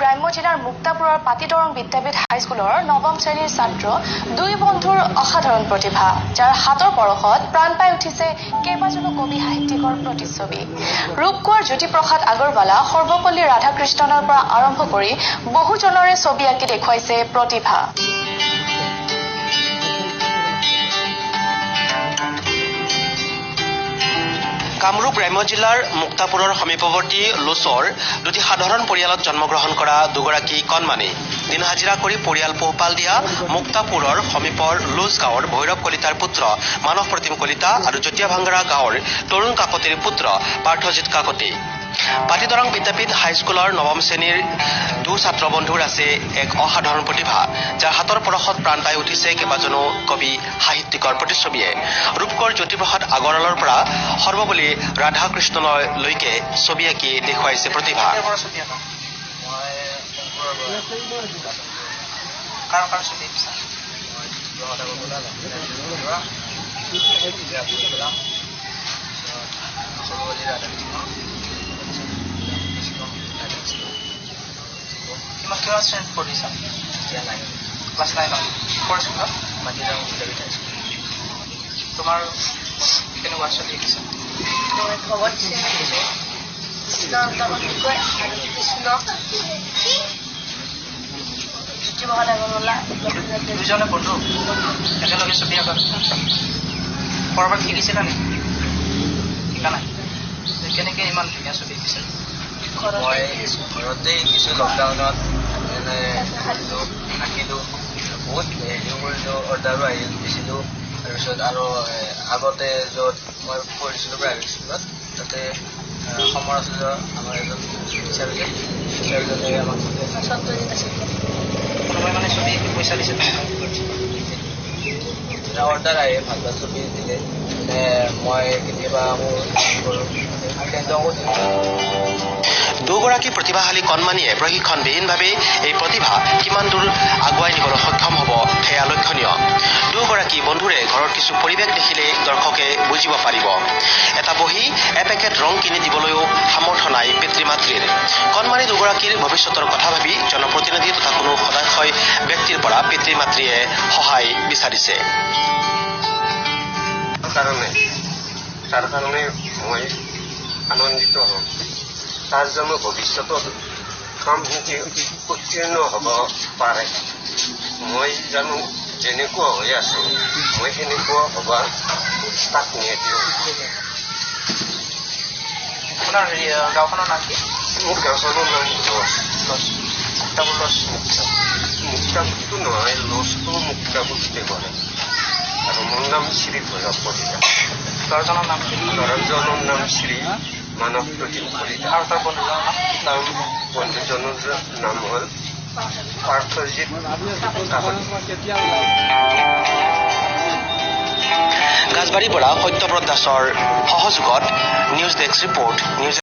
গ্ৰাম্য জিলাৰ মুক্তাপুৰৰ পাতিদৰং বিদ্যাপীঠ হাইস্কুলৰ নৱম শ্ৰেণীৰ ছাত্ৰ দুই বন্ধুৰ অসাধাৰণ প্ৰতিভা, যাৰ হাতৰ পৰশত প্ৰাণ পাই উঠিছে কেইবাজনো কবি সাহিত্যিকৰ প্ৰতিচ্ছবি। ৰূপকোঁৱৰ জ্যোতিপ্ৰসাদ আগৰৱালা, সৰ্বপল্লী ৰাধাকৃষ্ণনৰ পৰা আৰম্ভ কৰি বহুজনৰে ছবি আঁকি দেখুৱাইছে প্ৰতিভা। কামৰূপ গ্ৰাম্য জিলাৰ মুক্তাপুৰৰ সমীপৱৰ্তী লোচৰ দুটি সাধাৰণ পৰিয়ালত জন্মগ্ৰহণ কৰা দুগৰাকী কণমানি দিন হাজিৰা কৰি পৰিয়াল পোহপাল দিয়া মুক্তাপুৰৰ সমীপৰ লোচ গাঁৱৰ ভৈৰৱ কলিতাৰ পুত্ৰ মানস প্ৰতিম কলিতা আৰু জটীয়া ভাংগাৰা গাঁৱৰ তৰুণ কাকতিৰ পুত্ৰ পাৰ্থজিৎ কাকতি। পাতিদৰং বিদ্যাপীঠ হাইস্কুলৰ নৱম শ্ৰেণীৰ ছাত্ৰ বন্ধুৰ আছে এক অসাধাৰণ প্ৰতিভা, যাৰ হাতৰ পৰশত প্ৰাণ পাই উঠিছে কেইবাজনো কবি সাহিত্যিকৰ প্ৰতিচ্ছবিয়ে। ৰূপকোঁৱৰ জ্যোতিপ্ৰসাদ আগৰৱালাৰ পৰা সৰ্বপল্লী ৰাধাকৃষ্ণনলৈকে ছবি আঁকি দেখুৱাইছে প্ৰতিভা। কিমান শ্ৰেণীত পঢ়িছা? ক্লাছ 9 ক'ৰ স্কুলত? মাটিৰাম বিদ্যাপীঠ হাইস্কুল। তোমাৰ কেনেকুৱা চলি আছে? মই ভগত দুজনে বন্ধু একেলগে ছবি আঁকা ক'ৰবাত শিকিছিলা নেকি? শিকা নাই? কেনেকৈ ইমান ধুনীয়া ছবি আঁকিছিল? মই ঘৰতেই কিছু লকডাউনত আঁকিলোঁ, বহুত হেৰিও কৰিলোঁ, অৰ্ডাৰো দিছিলোঁ। তাৰপিছত আৰু আগতে য'ত মই পঢ়িছিলোঁ প্ৰাইভেট স্কুলত, তাতে সমৰ আছিল আমাৰ এজন টিচাৰজনে আমাক কোনোবাই মানে ছবি পইচা দিছে? অৰ্ডাৰ আহে, ভাল ভাল ছবি দিলে মই কেতিয়াবা কৰোঁ। দুগৰাকী প্ৰতিভাশালী কণমানিয়ে প্ৰশিক্ষণবিহীনভাৱে এই প্ৰতিভা কিমান দূৰ আগুৱাই নিবলৈ সক্ষম হ'ব সেয়া লক্ষণীয়। দুগৰাকী বন্ধুৰে ঘৰত কিছু পৰিৱেশ দেখিলে দৰ্শকে বুজিব পাৰিব। এটা বহি এপেকেট ৰং কিনি দিবলৈও সামৰ্থ্য নাই পিতৃ মাতৃৰ। কণমানি দুগৰাকীৰ ভৱিষ্যতৰ কথা ভাবি জনপ্ৰতিনিধি তথা কোনো সদাশয় ব্যক্তিৰ পৰা পিতৃ মাতৃয়ে সহায় বিচাৰিছে। তাৰ কাৰণে মই আনন্দিত হওঁ। তাৰ যেন ভৱিষ্যতত কামখিনি উত্তীৰ্ণ হ'ব পাৰে। মই জানো যেনেকুৱা হৈ আছোঁ, মই সেনেকুৱা হ'ব তাক নিদিওঁ। আপোনাৰ গাঁওখনৰ নাম কি? মোৰ গাঁওখনৰ নাম মুক্তাপুৰ লজ। মুক্তাপুৰটো নহয়, লজটো মুক্তাপুৰতে কৰে। আৰু মোৰ নাম শ্ৰী ভৈৰৱ কলিতা। ল'ৰাজনৰ নাম কি? ল'ৰাজনৰ নাম শ্ৰী মানস প্ৰতিম কলিতা। আৰু তাৰ বন্ধুজনৰ নাম? তাৰ বন্ধুজনৰ নাম হ'ল পাৰ্থজিৎ কাকতি। গাজবাৰীৰ পৰা সত্যব্ৰত দাসৰ সহযোগত নিউজ ডেস্ক ৰিপৰ্ট।